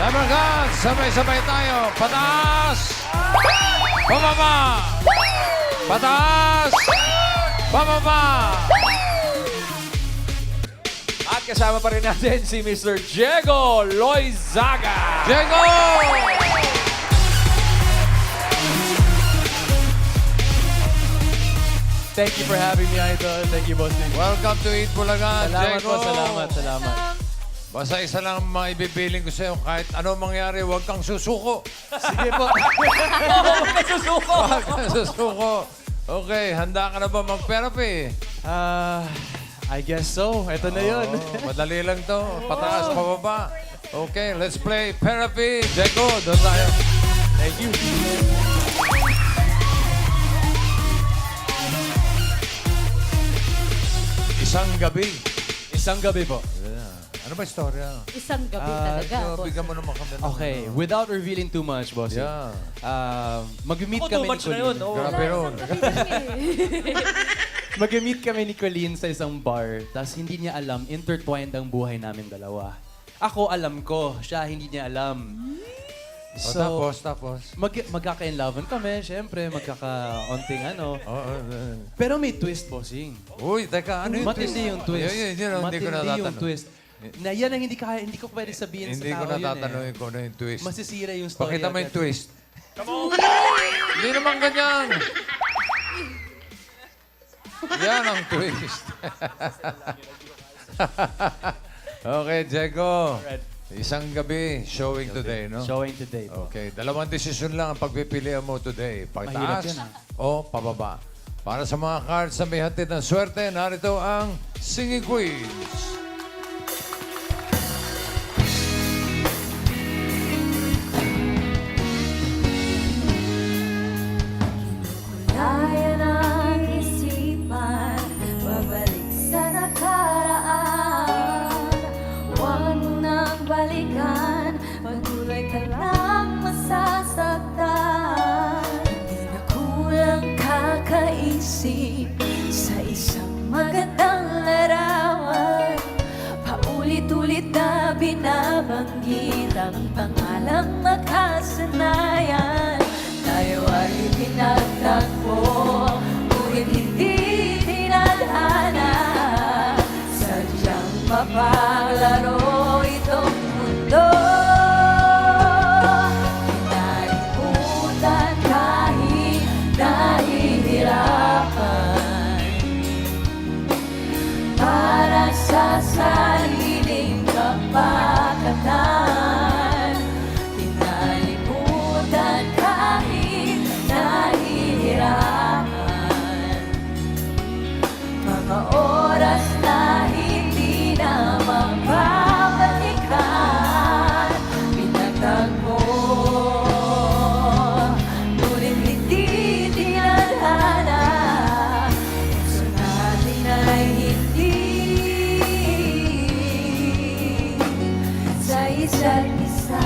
Number guns, sabay-sabay tayo. Pataas! Pababa! Pataas! Pababa! At kasama pa rin natin si Mr. Diego Loizaga. Diego! Thank you for having me, Idol. Thank you, Bossing. Welcome to Eat Bulaga, Salamat Diego. po, salamat. Basta isa lang ang maibibiling ko sa'yo. Kahit ano mangyari, huwag kang susuko. Sige po. Nasusuko. Huwag kang susuko. Okay, handa ka na ba mag-therapy? I guess so. Ito na yun. Oo, madali lang to. Pataas, pababa. Okay, let's play therapy. Diego, doon tayo. Thank you. Isang gabi. Isang gabi po. Ano ba istorya? Isang gabi talaga, boss. Bigyan mo naman kami ng... Okay, without revealing too much, Bossing. Yeah. Mag-meet Ako, kami too ni much na yun. Colleen. Oo. Grabe ron. Mag-meet kami ni Colleen sa isang bar, tapos hindi niya alam, intertwined ang buhay namin dalawa. Ako, alam ko. Siya, hindi niya alam. Tapos. Magkaka-inlovean kami, syempre, magkaka-onting ano. Pero may twist, Bossing. Uy, teka, ano yung twist? Matindi yung twist. Yun, hindi ko Matindi yung natatanong. twist. Na yan ang hindi ko pwede sabihin Hindi sa ko tao natatanungin kung ano yung twist. Masisira yung story. Pakita mo yung agad. twist. Hindi naman ganyan. Yan ang twist. Okay, Diego. Isang gabi, showing today, no? Showing today po. Okay, dalawang desisyon lang ang pagpipilian mo today. Mahirap Pagtaas yan, o pababa. Para sa mga cards na may hatid ng swerte, narito ang Singing Queens. Kaya ng isipan, babalik sa nakaraan. Huwag mo nang balikan, patuloy ka lang masasaktan. Di na kulang kakaisip sa isang magandang larawan. Paulit-ulit na binabanggit ang pangalang makasanayan. Tayo ay pinagtagpo, ngunit hindi tinadhana. Sadyang mapaglaro itong mundo. Pinalimutan kahit nahihirapan. Para sa sariling kapakatan. Pinalimutan kahit nahihirapan. Mga oras na hindi na mapabalikan. Pinagtagpo, ngunit hindi tinadhana. Puso natin ay hindi sa isa't isa.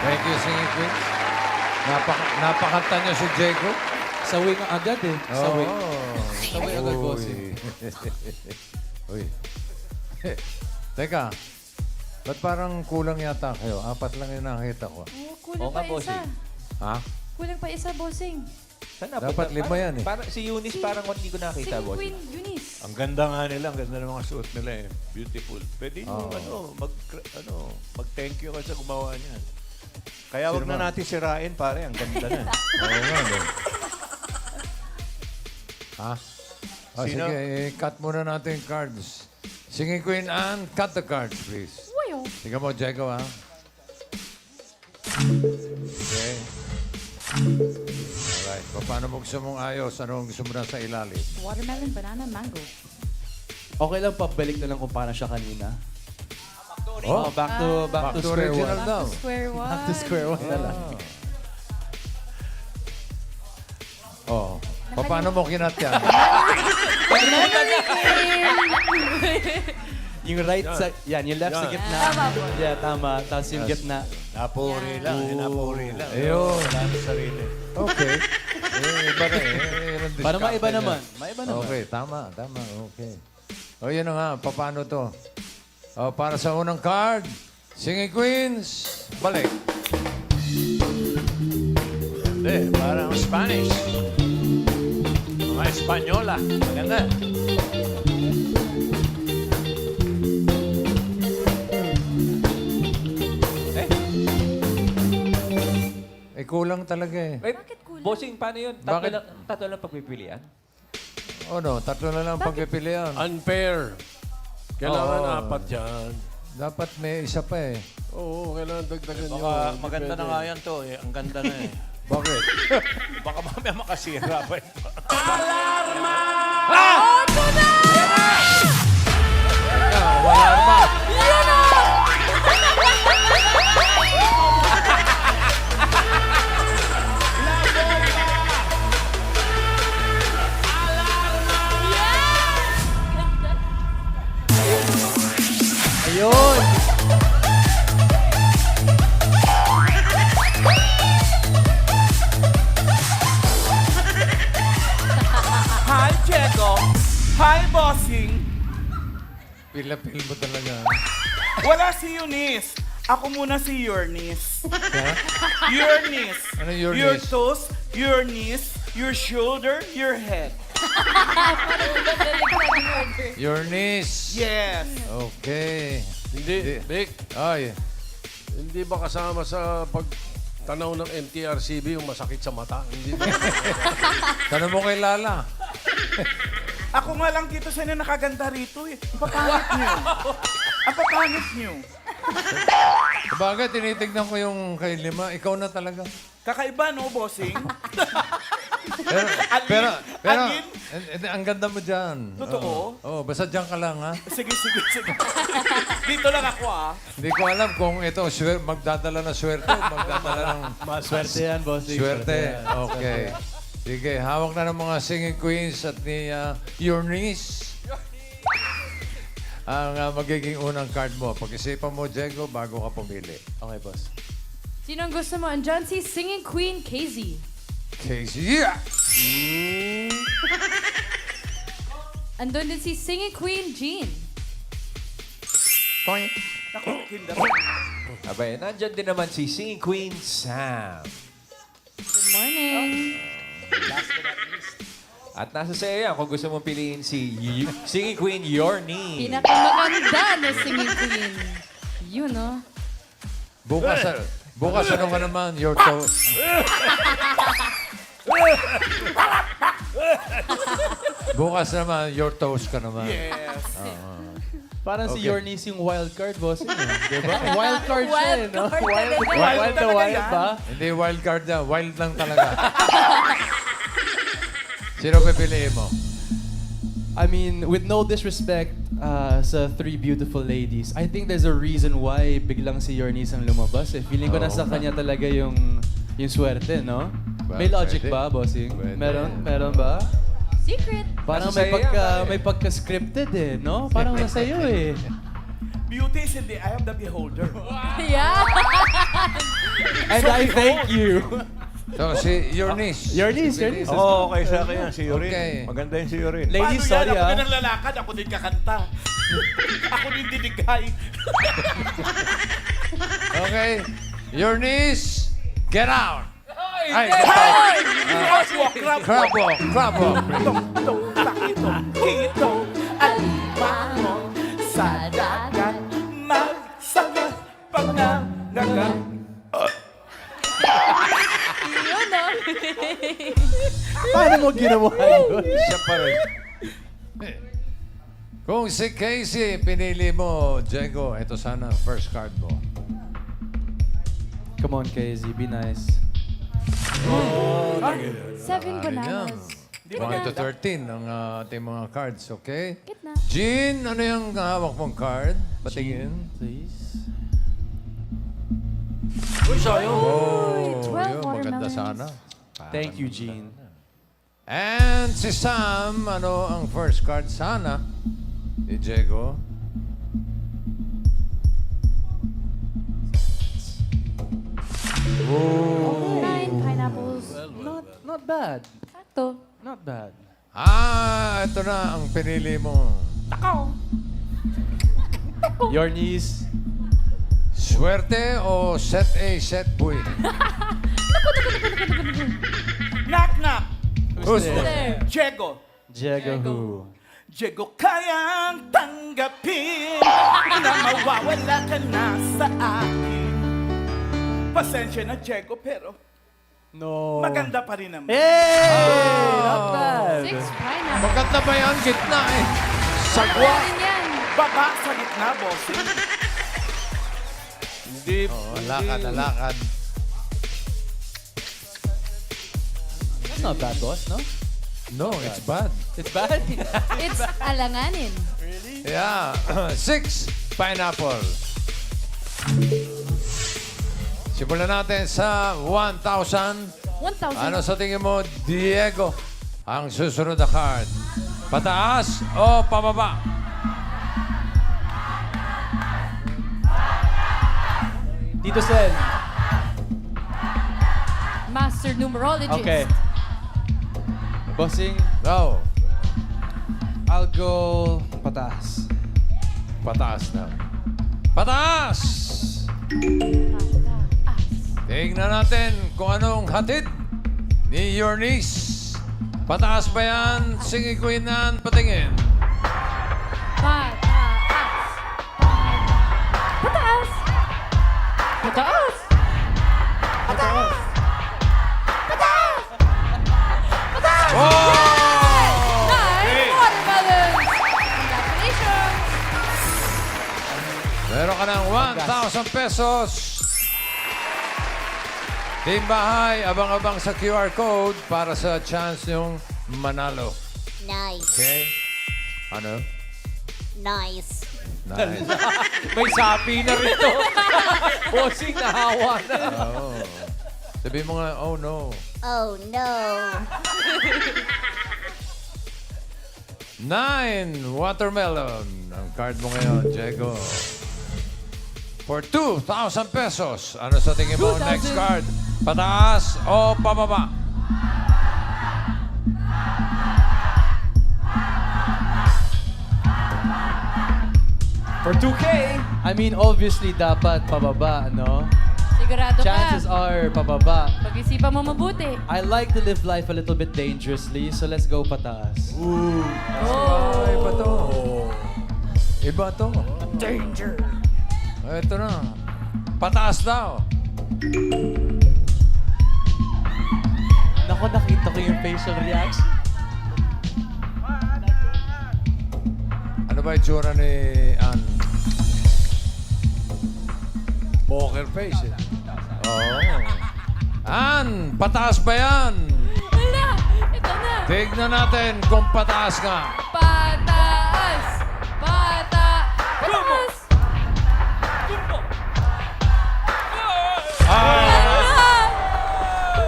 Thank you, Singing Queen. Napakanta niyo si Diego. Sawi nga agad eh. Sawi. Oo. Sawi agad, Bossing. Uy. Teka, ba't parang kulang yata kayo? Apat lang yung nakita ko. Oh, kulang Oo pa nga, bossing. isa. Ha? Kulang pa isa, bossing. Saan Dapat lima yan eh. Parang si Eunice parang hindi ko nakita, Sing boss. Queen Eunice. Ang ganda nga nila, ang ganda ng mga suot nila eh. Beautiful. Pwede yung mag-thank you ka sa gumawa niyan. Kaya wag Sino na ba? natin sirain, pare. Ang ganda na. Oo nga, no? Ha? O, Sino? sige, cut muna natin yung cards. Singing Queen Anne, cut the cards, please. Uy, oh. Tingnan mo, Diego, ha? Okay. Alright. Paano mo gusto mong ayos? Ano ang gusto mo na sa ilalim? Watermelon, banana, mango. Okay lang, pabalik na lang kung paano siya kanina. Oh, Back to square original one. daw. Back to square one. Back to square one na lang. Oh. Paano mo kinat yan? Yung right sa, yan, yung left sa Yan. gitna. Tama po. Yeah, tama. Tapos yung gitna. Napuri lang, napuri lang. Ayun. Wala na sarili. Okay. Iba na eh. Ilang Para diskarte maiba niya. naman. Maiba naman. Okay, tama. Okay. O, yun na nga. Paano to? O, para sa unang card, Singing Queens, balik. Hindi, parang Spanish. Mga Espanyola. Maganda. Eh, kulang talaga eh. Wait, Bakit kulang? bossing, paano yun? Bakit? Tatlo lang pagpipilian? O no, tatlo na lang pagpipilian. Unfair. Kailangan Oo. apat yan. Dapat may isa pa eh. Oo, kailangan dagdagan yun. Baka Hindi maganda na pwede. nga yan to eh. Ang ganda na eh. Bakit? Baka mamaya makasira pa ito. Wala naman. Ayun! Hi, Diego. Hi, Bossing. Pila-pil mo talaga. Wala si Eunice. Ako muna si Eunice. Eunice. Ano Eunice? Your toes, your knees, your shoulder, your head. Your niece. Yes. Okay. Hindi, Vic. Ay, Hindi ba kasama sa pagtanaw ng MTRCB yung masakit sa mata? Hindi ba? tanong mo kay Lala. Ako nga lang dito sa inyo nakaganda rito eh. Ang papangit niyo. Ang papangit niyo. Sabagay, tinitignan ko yung kay Lima. Ikaw na talaga. Kakaiba, no, Bossing? Pero, Alin? ang ganda mo dyan. Totoo? Oo, basta dyan ka lang, ha? Sige. Dito lang ako, ah. Hindi ko alam kung ito magdadala ng swerte o magdadala ng Swerte yan, bossing. swerte. yan. Okay. Sige, hawak na ng mga singing queens at ni your niece. Ang magiging unang card mo. Pag-isipan mo, Diego, bago ka pumili. Okay, boss. Sino ang gusto mo? Andyan si Singing Queen KZ. Casey, yeah! Andun din si Singing Queen Jean. Naku, kinda. Abay, nandyan din naman si Singing Queen Sam. Good morning. At nasa sa'yo yan kung gusto mong piliin si Singing Queen Yornie. Pinakamaganda na Singing Queen. Yun, no? Bukas ano ka naman, your toe. Bukas naman, your toes ka naman. Yes. Parang si Okay. Yornis yung wild card, bossing. Diba? Wild card siya, eh, no? Wild card Wild, talaga. wild na Talaga wild yan. ba? Hindi wild card na, wild lang talaga. Sino pipiliin mo? I mean, with no disrespect sa three beautiful ladies, I think there's a reason why biglang si Yornis ang lumabas. Eh. Feeling ko Oo. nasa kanya talaga yung swerte, no? May logic Pwede. ba, bossing? Pwede. Meron ba? Secret. Parang Nasa sa'yo yan, pare. may pagka-scripted eh, no? Parang nasa iyo eh. Beauty is in the eye of the beholder. Yeah. And I thank you. So, si your niece. Yornis. Oo, okay sa akin yan. Si Yorin. Okay. Maganda yung si Yorin. Ladies, Paano yan? sorry Ako ah. din ang lalakad, ako din kakanta. Ako din dinigay. Okay. Your niece, get out. Ay, crab walk. Ito, alimango sa dagat, magsagat pangangagat. Yun, no? Paano mo ginawa yun? Siya pa rin. Kung si Casey pinili mo, Diego, ito sana first card mo. Come on, KZ, be nice. 7 bananas. 1 to 13 ang ating mga cards, okay? Gitna. Jean, ano yung hawak mong card? Patingin. Please. Oh, 12 yun, maganda watermelons. sana. Thank you, Jean. And si Sam, ano ang first card sana? Ni Diego. Oh, 9 pineapples. Not bad. Sakto. Not bad. Ito na ang pinili mo. Your knees. Swerte o set A, set B? Knock, knock. Who's There. Diego. Diego who? Diego, kayang tanggapin na mawawala ka na sa akin. Pasensya na, Diego, pero No. maganda pa rin naman. Hey! Not bad. 6 pineapple. Maganda ba yan? Gitna eh. Sagwa. Yan. Baba sa gitna, bossing. Hindi. Lakad na lakad. That's not bad, boss, no? No, it's bad. It's bad? It's alanganin. Yeah. 6 pineapple. Simulan natin sa 1,000. 1,000. Ano sa tingin mo, Diego? Ang susunod na card. Pataas o pababa? Tito Sen. Master numerologist. Okay. Bossing, Go. I'll go pataas. Pataas na. Pataas! Tingnan natin kung anong hatid ni your niece. Pataas ba yan? Sige, Queenan, patingin. Pataas. Pataas. Pataas. Pataas. Oh! Nice watermelon. Congratulations. Meron ka ng 1,000 pesos. Team Bahay, abang-abang sa QR code para sa chance niyong manalo. Nice. Okay? Ano? Nice. Nice. May sapi na rito. Bossing, nahawa na. Oo. Sabi mo nga, oh no. Oh no. 9 watermelon. Ang card mo ngayon, Diego. For 2,000 pesos. Ano sa tingin mo 2,000. next card? Pataas o pababa? For 2K, I mean, obviously, dapat pababa, no? Sigurado Chances ka. are pababa. Pag-isipan mo mabuti. I like to live life a little bit dangerously, so let's go pataas. Ay, iba to. Iba to. Danger. Ito na. Pataas daw. Naku, nakita ko yung facial reaction. Ano ba itsura ni Ann? Poker face eh. Oo. Ann, pataas ba yan? Wala. Ito na. Tignan natin kung pataas nga. Pataas. Pataas.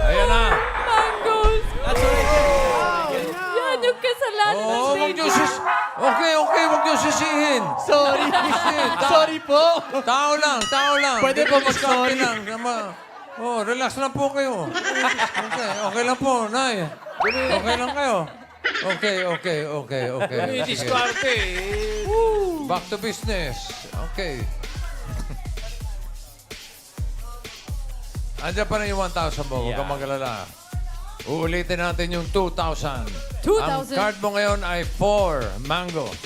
Ayan na. Mangoes. That's what I did. Yan yung kasalanan ng Oo, wag niyo baby. Okay, wag niyo sisihin. Sorry. Sorry po. Tao lang. Pwede po mag-sorry. lang. Oh, relax lang po kayo. Okay lang po, Nay. Okay lang kayo. Okay. May Sige. diskarte. Back to business. Okay. Andiyan pa rin yung 1,000 mo. Huwag kang magalala. Uulitin natin yung 2,000. 2,000. Ang card mo ngayon ay 4 mangoes.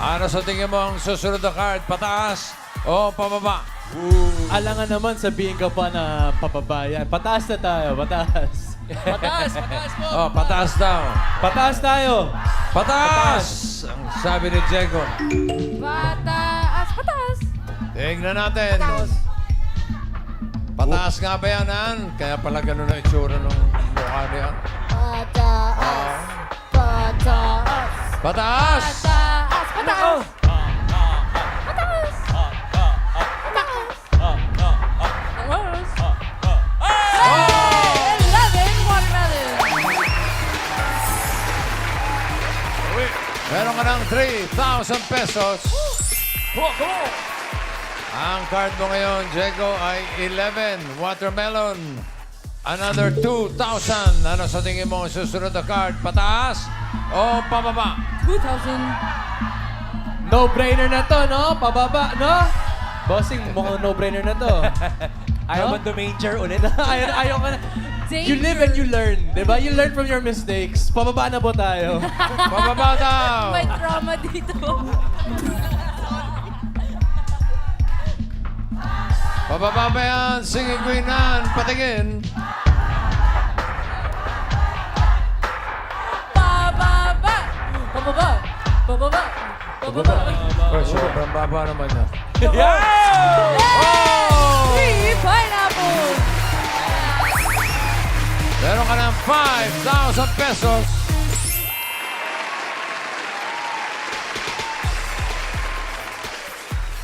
Ano sa tingin mo ang susunod na card? Pataas o pababa? Alangan naman, sabihin ka pa na pababa yan. Pataas na tayo, pataas. Pataas po. Oh, pataas daw. Pataas tayo. Pataas! Ang sabi ni Diego. Pataas. Pataas. Tingnan natin. Pataas nga ba yan, Ann? Kaya pala ganun na itsura ng mukha niya. Pataas. Pataas. Pataas! Pataas. Pataas. Pataas. Pataas. 11 watermelon. Meron ka ng 3,000 pesos. Ang card mo ngayon, Diego, ay 11 watermelon. another 2,000. Ano sa tingin mo ang susunod na card? Pataas o pababa? 2,000. No-brainer na to, no? Pababa, no? Bossing, mukhang no-brainer na to. Ayaw No? mo major ulit. ayaw ka na. You live and you learn, di ba? You learn from your mistakes. Pababa na po tayo. Pababa daw. May drama dito. Pababa ba yan? Singing Queen Anne, patingin. Pababa! Pababa! Pababa! Pababa! Oh, sobrang baba naman yan. Oh! 3 pineapple! Meron ka ng 5,000 pesos.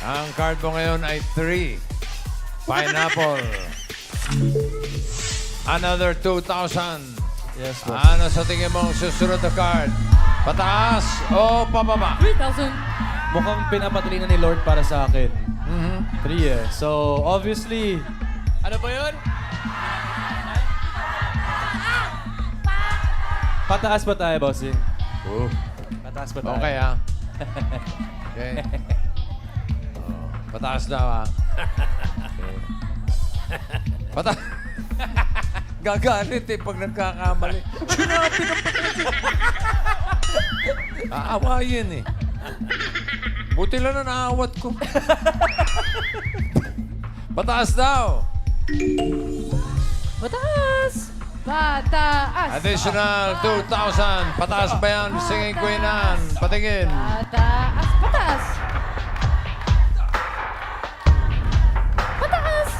Ang card mo ngayon ay 3. Pineapple. Another 2,000. Yes, boss. Ano sa tingin mo ang susunod na card? Pataas o pababa? 3,000. Mukhang pinapatuloy na ni Lord para sa akin. Mhm. 3 eh. So, obviously... Ano ba yun? Pataas ba tayo, bossing? Pataas ba tayo? Okay, ah. Okay. Oh, pataas daw, ah. Okay. Gagalit eh pag nagkakamali. Sinabi ng aawayin eh. Buti lang na naawat ko. Pataas daw. Pataas! Pataas! Additional 2,000. Pataas ba yan? Singing Queen Anne. Patingin. Pataas! Pataas! Pataas!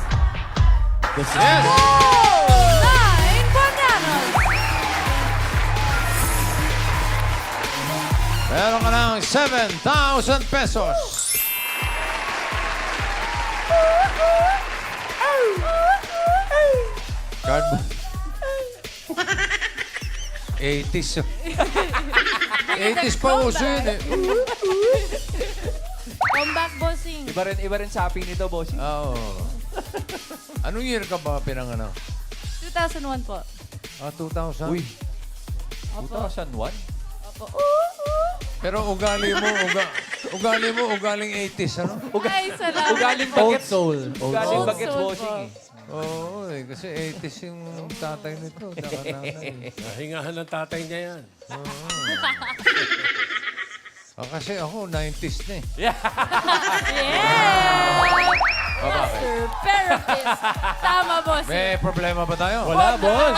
Yes! 9 bananas! Meron ka ng 7,000 pesos. Card mo. 80s. 80s pa uso yun eh. Comeback bossing. Iba rin sapping nito, bossing. Oo. Anong year ka ba pinanganak? 2001 po. Ah, 2000? Uy, Opo. 2001? Opo. Pero ugaling 80s, ano? Ay, salamat. Ugaling Old bagets. soul. Ugaling Old bagets, soul bossing po. eh. Oo, kasi 80s yung tatay nito. Tsaka nanay. Nahingahan ng tatay niya yan. Kasi ako, 90s na eh. Yeah! Master therapist. Tama, bossing. May problema ba tayo? Wala, boss.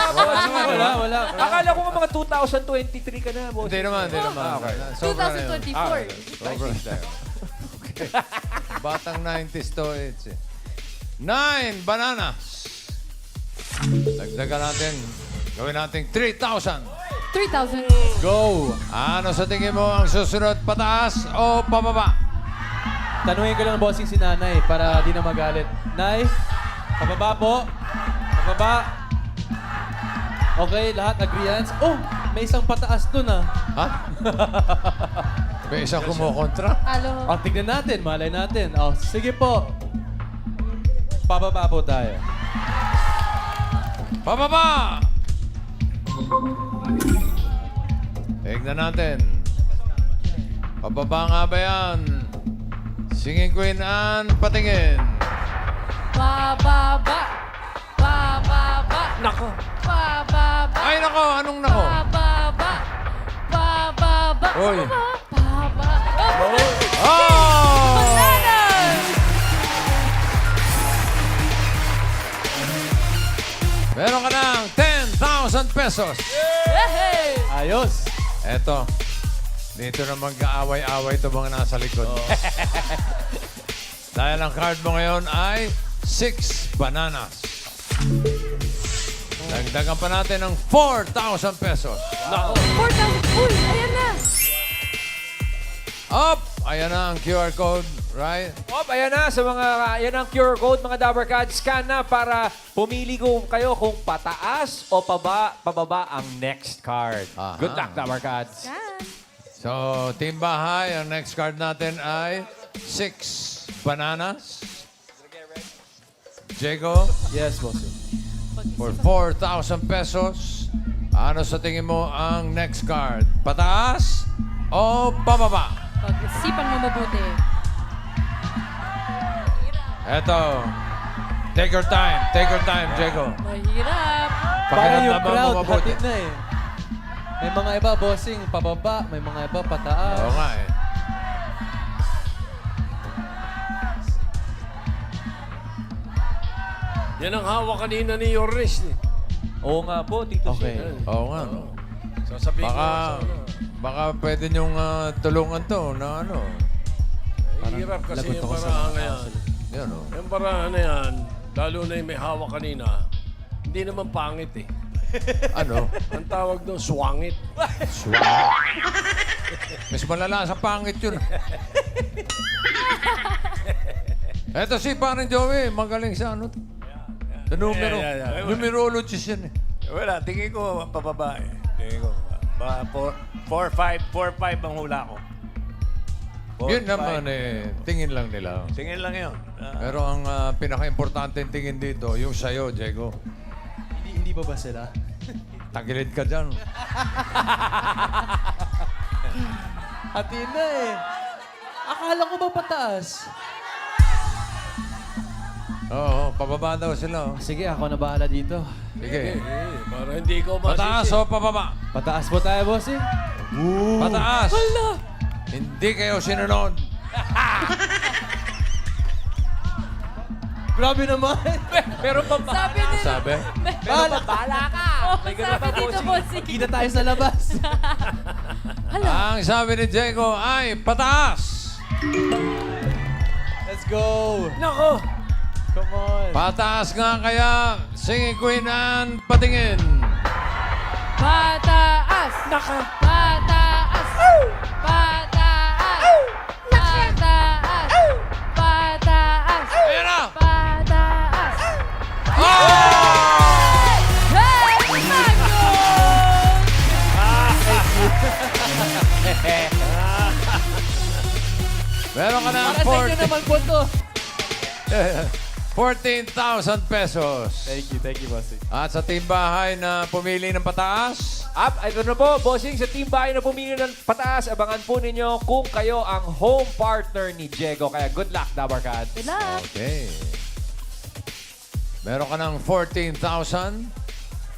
Wala. Akala ko nga mga 2023 ka na, bossing. Hindi naman. Okay. Sobra na yun. 2024. Sobra na tayo. Okay. Batang 90s to it's eh. 9 bananas. Dagdagan natin. Gawin natin 3,000. 3,000. Go! Ano sa tingin mo ang susunod? Pataas o pababa? Tanungin ko lang bossing si nanay para di na magalit. Nay, pababa po. Pababa. Okay, lahat agreeance. Oh, may isang pataas dun ah. Ha? May isang kumukontra? Alo. Oh, tignan natin, malay natin. Oh, sige po. Pababa po tayo. Pababa! Tignan natin. Pababa nga ba yan? Singing Queen Anne, patingin. Pababa. Pababa. Nako. Pababa. Ay, nako! Anong nako? Pababa. Pababa. Oy. Pababa. Oh! Bananas! Meron ka ng 10,000 pesos. Hey! Ayos. Eto. Dito na mag-aaway-aaway ito mga nasa likod. Dahil ang card mo ngayon ay 6 bananas. Dagdagan pa natin ng 4,000 pesos. 4,000. Uy, ayan na. Up! Ayan na ang QR code, right? Op, ayan na. Sa mga, ayan ang QR code, mga Dabber Cats. Scan na para pumili ko kayo kung pataas o pababa ang next card. Aha. Good luck, Dabber Cats. Yan. So, Team Bahay, ang next card natin ay 6 bananas. Jego, Yes, bossing. for 4,000 pesos. Ano sa tingin mo ang next card? Pataas o pababa? Pag-isipan mo mabuti. Eto. Take your time, Diego. Mahirap. Para yung Pakiramdaman mo crowd, mabuti. hatid na eh. May mga iba, bossing, pababa. May mga iba, pataas. Oo nga eh. Yan ang hawak kanina ni Yornes. Eh. Oo nga po, Tito Okay. Sin. Oo nga. No? Sasabihin ko Baka, sana. baka pwede niyong tulungan to na ano. Hirap kasi lagot yung ako sa paraan mga ngayon. Yan o. Yung paraan na yan, lalo na yung may hawak kanina, hindi naman pangit eh. Ano? Ang tawag doon, swangit. Swang. Mas malala sa pangit yun. Eto si parang Joey, magaling sa ano. Sa numero. Yeah. Numerologist yan eh. Wala, tingin ko pababa eh. Tingin ko. Ba, 4-5 ang hula ko. 4, Yun naman eh, tingin lang nila. Tingin lang yun. Pero ang pinaka-importante tingin dito, yung sa'yo, Diego. Hindi pa ba sila? Tagilid ka dyan. Hatid na eh. Akala ko ba pataas? Oo, pababa daw sila. Oh. Sige, ako na bahala dito. Sige. Para hindi ko masisi. Pataas o pababa? Pataas po tayo, bossing. Pataas. Hindi kayo sinunod. Grabe naman. Pero pa ba? Sabi nila. Sabi? Bahala. Bahala ka! May ganun Sabi pa, dito, bossing. bossing. Kita tayo sa labas. Ang sabi ni Diego ay pataas. Let's go. Nako! Come on. Pataas nga kaya, singing queen and patingin. Pataas! Naka! Pataas! Pataas! Pataas! Pataas! Ayan na! Pataas! Oh! Hey! Magnus! Meron ka na Para sa inyo naman po to. 14,000 pesos. Thank you, bossing. At sa timbahay na pumili ng pataas, Up, ito na po, bossing, sa team bahay na pumili ng pataas, abangan po ninyo kung kayo ang home partner ni Diego. Kaya good luck, Dabarkad. Good luck! okay. Meron ka ng 14,000.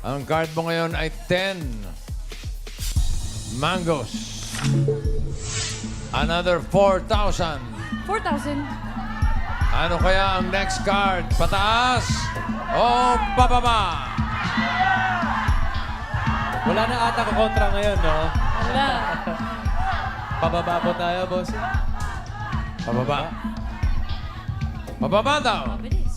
Ang card mo ngayon ay 10 mangoes. Another 4,000. 4,000. Ano kaya ang next card? Pataas o bababa? Wala na ata kontra ngayon, no? Wala. Pababa po tayo, bossing. Pababa. Pababa daw. Mabilis.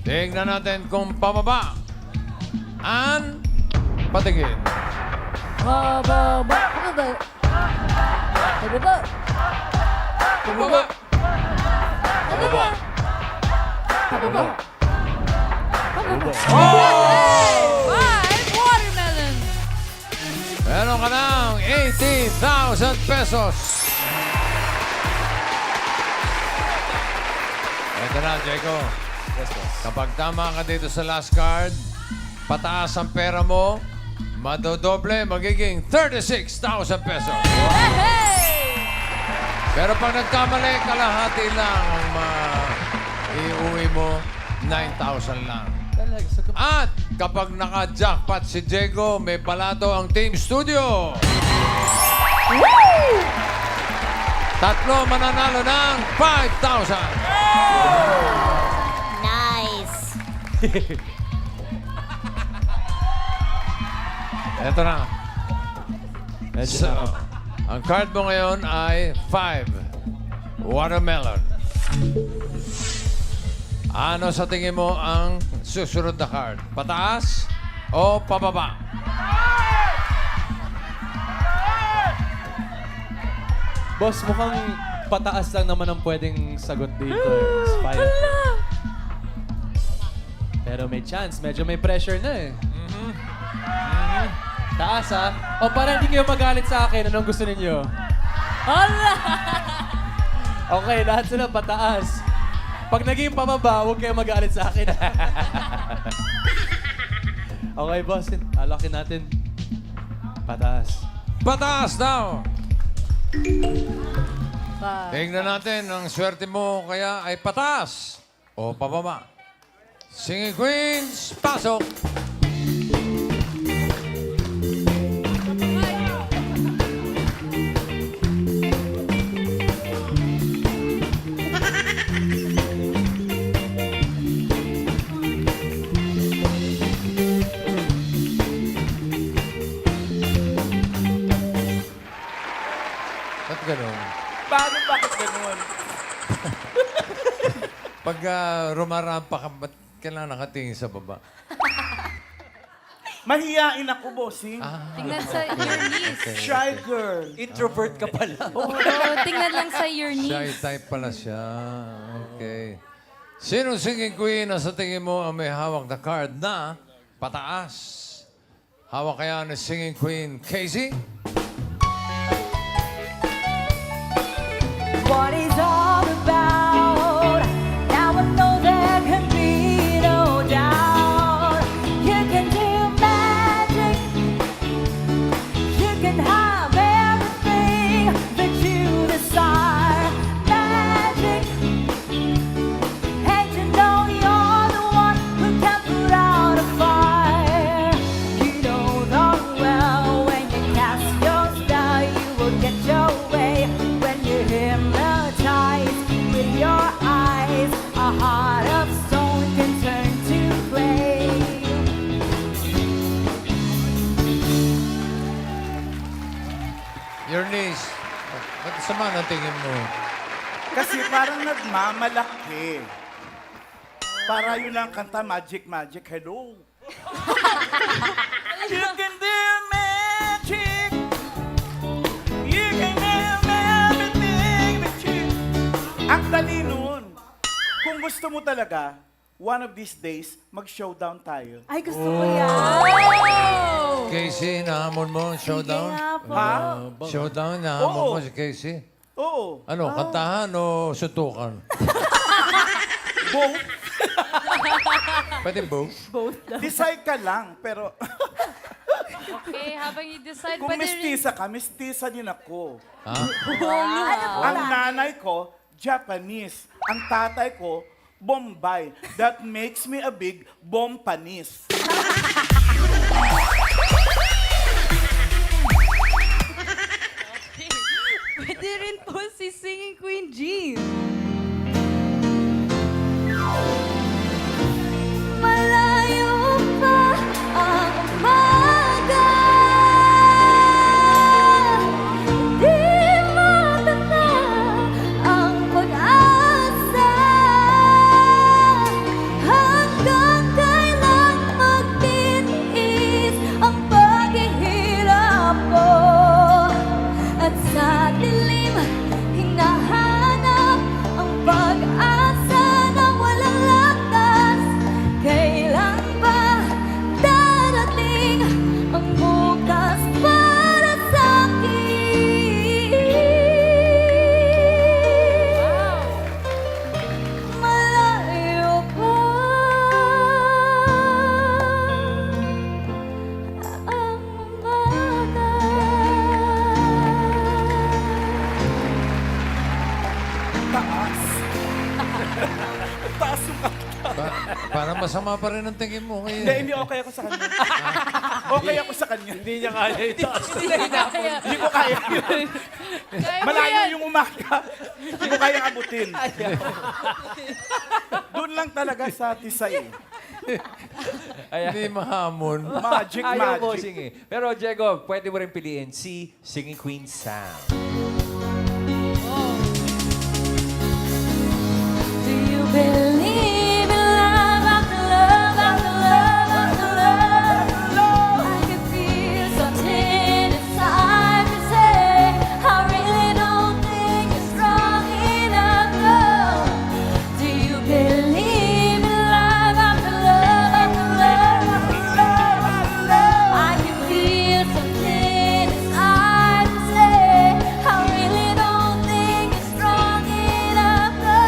Tingnan natin kung pababa. An patingin. Bababa. Bababa. Bababa. Pababa. Bababa. Bababa. Bababa. Five watermelon. Meron ka ng 18,000 pesos. Ito na, Jaco. Kapag tama ka dito sa last card, pataas ang pera mo, madodoble, magiging 36,000 pesos. Hey! Pero pag nagkamali, kalahati lang ang iuwi mo, 9,000 lang. Talaga, At kapag naka-jackpot si Diego, may palato ang Team Studio. Tatlo mananalo ng 5,000. Nice. Ito na. Medyo So, ang card mo ngayon ay 5. Watermelon. Ano sa tingin mo ang susunod na card? Pataas o pababa? Boss, mukhang pataas lang naman ang pwedeng sagot dito. Spy. Pero may chance. Medyo may pressure na eh. Taas ha? O para hindi kayo magalit sa akin, anong gusto ninyo? Hala! Okay, lahat sila pataas. Pag naging pababa, huwag kayo magalit sa akin. Okay, boss. Alakin natin. Pataas. Pataas daw. Tingnan natin, ang swerte mo kaya ay pataas o pababa. Singing Queens, pasok! Ba't ganun? Paano, bakit ganun? Pag rumarampa ka, ba't kailangan nakatingin sa baba? Mahiyain ako, bossing. Tingnan sa your knees. Shy girl. Introvert ka pala. Oo, tingnan lang sa your Shy knees. type pala siya. Okay. Sino singing queen na sa tingin mo ang may hawak na card na pataas? Hawak kaya ni singing queen Casey? What is all about? Now I know there can be no doubt. You can do magic. You can have everything that you desire. Magic. And you know you're the one who can put out a fire. You know darn well when you cast your spell, you will get your way. When you hypnotized with your eyes, a heart of stone can turn to clay. Your knees. Ba't sama na tingin mo? Kasi parang nagmamalaki. Para yun lang kanta, Magic, Magic, hello. You can do magic. You can have everything that you... Ang dali nun. Kung gusto mo talaga, one of these days, mag-showdown tayo. Ay, gusto ko yan. Casey, nahamon mo ang showdown? nga po. Ha? Showdown, nahamon Oo. mo si Casey? Oo. Ano, kantahan o sutukan? Both. Pwede both? Decide ka lang, pero Okay, habang you decide, kung pwede rin... mestiza ka, mestiza din ako. Ha? Ang nanay ko, Japanese. Ang tatay ko, Bombay. That makes me a big Bompanis. Pwede rin po si Singing Queen Jean. Malayo pa ang umaga. Di matanda ang pag-asa. Hanggang kailan magtitiis ang paghihirap ko. At sa dilim, hinahanap ang pag-asa na walang lakas. Kailan ba darating ang bukas para sa akin? Malayo pa ang umaga. Taas. Taas yung Parang masama pa rin ang tingin mo Hindi, ngayon. hindi okay ako sa kanya. Okay ako sa kanya. Hindi niya kaya itaas. Hindi ko kaya yun. Kaya mo Malayo yan. yung umaga. Hindi ko kaya abutin. Doon lang talaga sa tisay. Hindi mahamon. Magic, Ayaw mo magic. sige. Pero Diego, pwede mo rin piliin si Singing Queen Sam. Do you believe in love after love after love after love? I can feel something inside me say, I really don't think you're strong enough. No. Do you believe in love after love after love after love after love? I can feel something inside me say, I really don't think you're strong enough. No.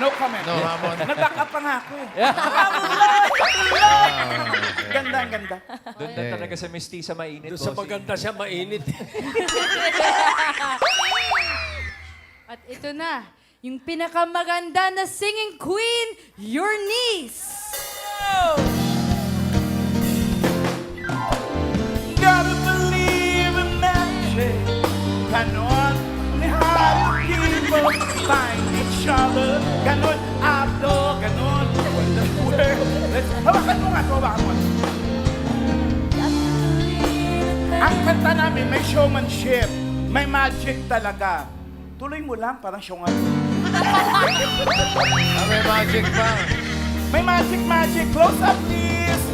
No comment. No, Ramon. Nag-back up pa nga ako eh. Ganda, ang ganda. Doon na talaga sa mestiza mainit, Doon sa bossing. maganda siya, mainit. At ito na, yung pinakamaganda na singing queen, your niece. Gotta believe in magic. Ganon, ni how do people find each other? Ganon, abdo, ganon. Wonderful. Hawakan mo nga, hawakan mo. Ang kanta namin, may showmanship. May magic talaga. Tuloy mo lang, parang show nga. May magic pa. May magic. Close up, please.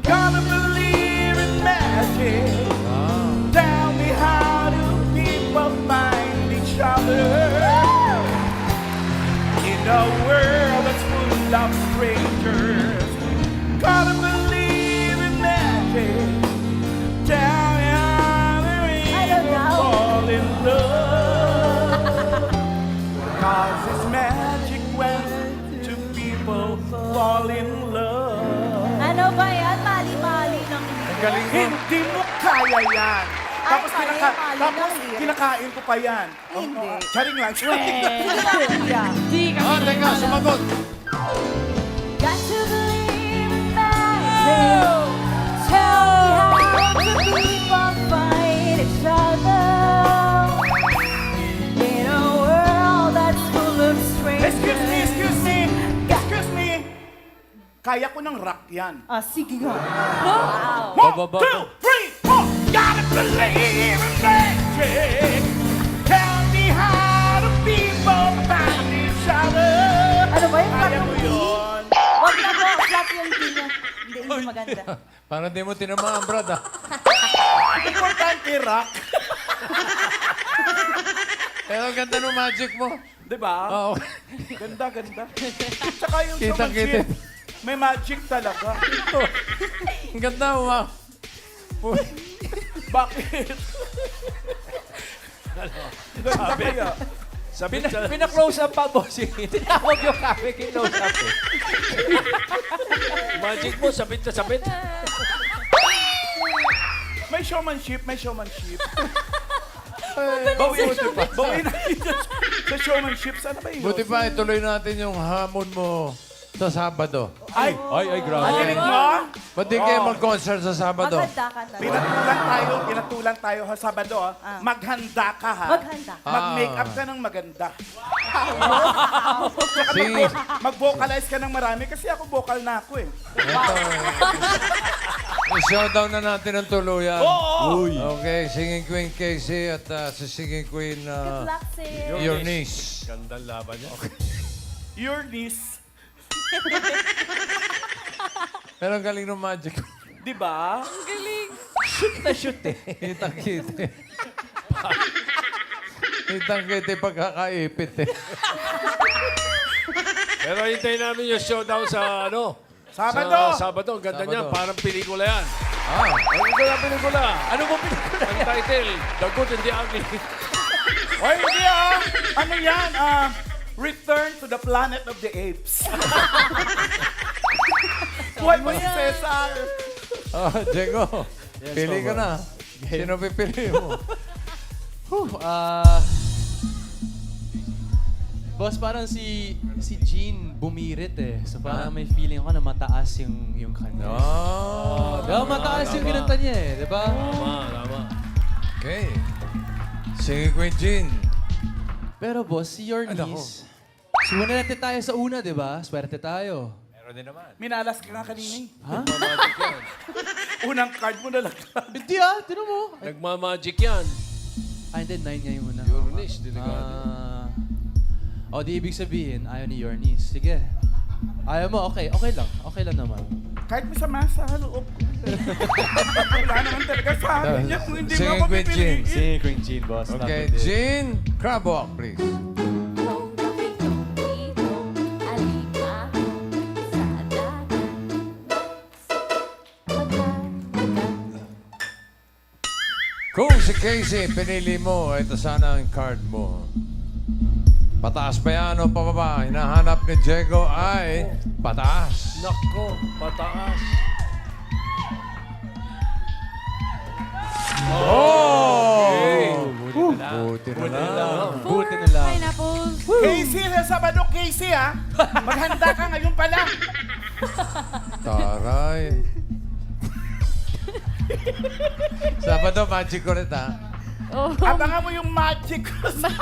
Gotta believe in magic. Tell me how do people find each other in a world that's full of strangers? Gotta believe in magic. Tell me how do people fall in love? 'Cause it's magic when two people fall in love. Ano ba yan? Mali-mali ng Galing mo. Hindi mo kaya yan. Tapos, mali, mali tapos ng lyrics. kinakain ko pa yan. Hindi. Charing lang. Di ka. Ah, teka, sumagot. Got to believe in magic. Tell me how do people find each other in a world that's full of strangers. Excuse me. Kaya ko ng rock yan. Ah, sige nga. One, two, three, four. Gotta believe in magic. Tell me how do people find each other. Ano ba yung Kaya parang mo yun. Wag na po, flat yung D niya. Hindi maganda. Parang di mo tinamaan, Brad, ah. Importante rock. Pero ang ganda ng magic mo. Diba? Oo. Ganda. Tsaka yung Kitang-kita. showmanship, may magic talaga. Ang ganda mo, ma. Bakit? Ganda kaya. Sabit sa... Pina-close up pa, bossing. Tinawag yung kami, kin-close up eh. Magic mo, sabit na sabit. May showmanship. Bawiin natin sa showmanship. Sana ba yun? Buti pa, ituloy natin yung hamon mo sa Sabado. Ay, Ay, grabe. narinig mo? Ba't di kayo mag-concert sa Sabado? Maghanda ka na. Pinatulan tayo ha, Sabado. Maghanda ka ha. Maghanda. Mag-makeup ka ng maganda. Si, Mag-vocalize ka ng marami kasi ako vocal na ako eh. ito, i-showdown na natin ang tuluyan. Oo! Okay, Singing Queen Casey at si Singing Queen Good luck, sis. your niece. Gandang laban niya. Your niece. Pero ang galing ng magic. Di ba? Shoot na shoot eh. Kitang-kita. Kitang-kita pagkakaipit eh. Pero hintayin namin yung showdown sa ano? Sabado! Sa Sabado. Ang ganda niya. Sabado. Parang pelikula yan. Ah, Ang ganda ng pelikula. Ano mo pinag- Ang title, The Good and the Ugly. Oy, hindi Ano yan? Return to the Planet of the Apes. Buhay mo si Cesar. oh, Diego, pili ka na. Sino pipili mo? Boss, parang si Jean bumirit eh. So parang may feeling ako na mataas yung kanya. Oh, Diba, mataas yung kinanta niya eh, diba? Tama. okay. Singing Queen Jean. Pero boss, si your Ay, nako. niece, sumunete tayo sa una, diba? Swerte tayo. Meron din naman. Minalas ka nga kanina eh. Ha? Magic yan. Unang card mo na lang. Hindi ah, tinan mo. Nagmamagic yan. Ah, hindi, 9 niya yung una. Your niece, delikado. O, di ibig sabihin, ayaw ni your niece. Sige. Ayaw mo, okay. Okay lang. Okay lang naman. Kahit masama sa loob ko. Wala naman talaga sa akin yan. Kung hindi mo Singing ako Queen Jean. pipiliin. Si Queen Jean, boss. Okay, Jean, crab walk, please. Kung si Casey pinili mo, ito sana ang card mo. Pataas ba yan o pababa? Hinahanap ni Diego ay pataas. Nako, pataas. Oh! Buti na lang. Buti na lang. Buti na lang. Pineapples. Casey, sa Sabado, Casey, ha? Maghanda ka ngayon pa lang. Taray. Sabado, magic ulit ha. Oh. Abangan mo yung magic ko sa...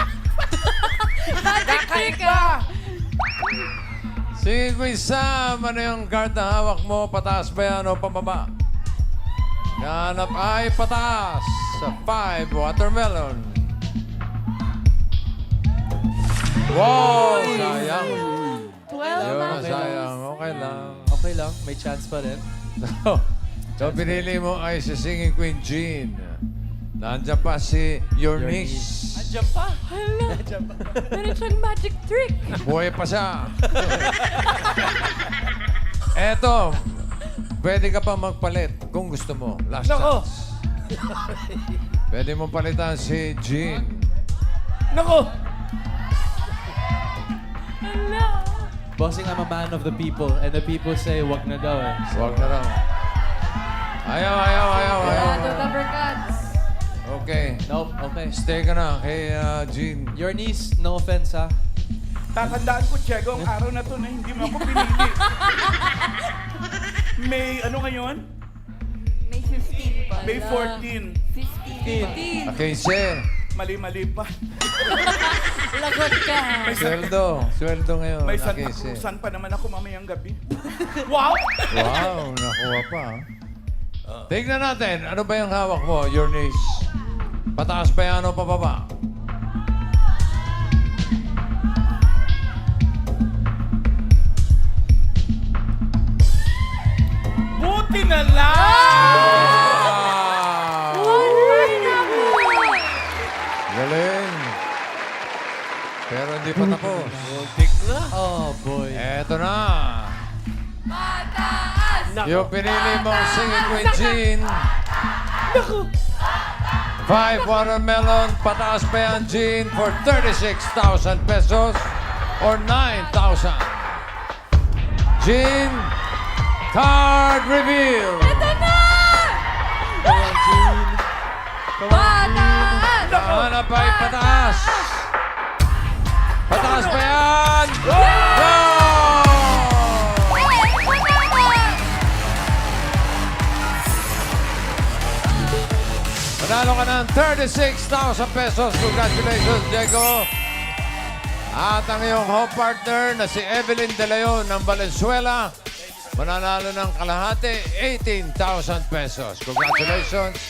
Magic trick ah. Sige, Queen Sam, ano yung card na hawak mo? Pataas ba yan o pababa? Hanap ay pataas sa 5 watermelon. Wow! Sayang. Well, Yun, sayang. Okay lang. Okay lang, may chance pa rin. So, pinili mo ay si Singing Queen Jean. Nandiyan pa si your niece. hala. Meron siyang magic trick. Buhay pa siya. Eto, pwede ka pa magpalit kung gusto mo. Last chance. Pwede mo palitan si Jean. Hala. Bossing, I'm a man of the people. And the people say, wag na daw eh. Huwag na lang. Ayaw. Sarado, Dabber Cats. Okay. Nope, okay. Stay ka na kay Jean. Your niece, no offense ha. Tatandaan ko, Diego, ang araw na to na hindi mo ako pinili. May ano ngayon? May 15 pa. May 14. 15. Okay, Sir. Mali-mali pa. Lagot ka. Sweldo ngayon. May Okay, Santa Sir. Cruzan pa naman ako mamayang gabi. Wow! Wow, nakuha pa. Tignan natin, ano ba yung hawak mo, your niece? Pataas ba yan o pababa? Buti na lang! Galing. Pero hindi pa tapos. Oh boy. Eto na. Pataas! Yung pinili mong Singing Queen Jean. 5 watermelon, pataas pa yan, Jean, for 36,000 pesos or 9,000. Jean, card reveal. Ito na! Pataas! Hanap ay pataas. Pataas pa yan. Go! Manalo ka ng 36,000 pesos. Congratulations, Diego. At ang iyong home partner na si Evelyn De Leon ng Valenzuela, mananalo ng kalahati, 18,000 pesos. Congratulations.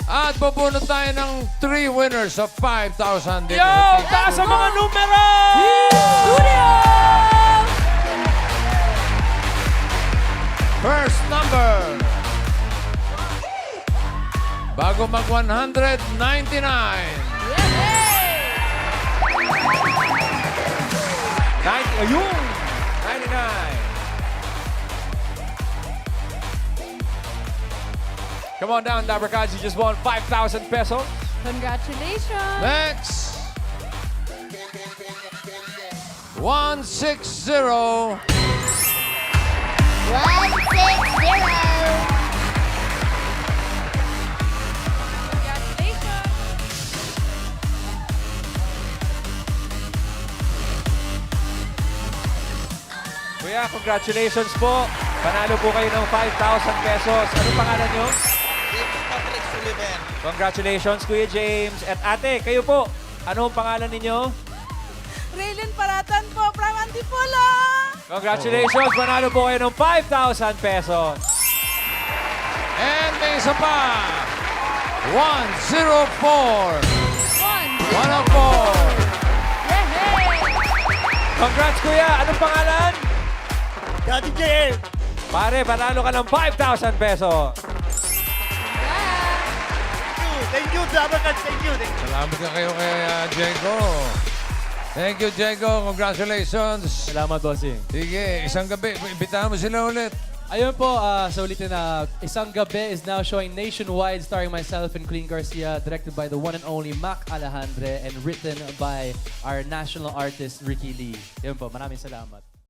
At bubunot tayo ng 3 winners of 5,000 dito. Taas ang mga numero! Studio! First number. Bago mag 199. Ayun! 99. Come on down, Dabber Cats. You just won 5,000 pesos. Congratulations! Next. 160. 160. Congratulations! Kuya, congratulations po. Panalo po kayo ng 5,000 pesos. Anong pangalan nyo? James Patrick Sullivan. Congratulations, Kuya James. At ate, kayo po. Anong pangalan ninyo? Raylin Paratan po from Antipolo. Congratulations. Panalo po kayo ng 5,000 pesos. And may isa pa. 104. 104. Congrats, Kuya. Anong pangalan? Daddy J. Pare, panalo ka ng 5,000 pesos. Thank you, Dabber Cats. Thank you. Salamat ka kayo kay Diego. Thank you, Diego. Congratulations. Salamat, bossing. Sige, isang gabi. Imbitahan mo sila ulit. Ayun po, sa ulitin na Isang Gabi is now showing nationwide, starring myself and Colleen Garcia, directed by the one and only Mac Alejandre and written by our national artist Ricky Lee. Ayun po, maraming salamat.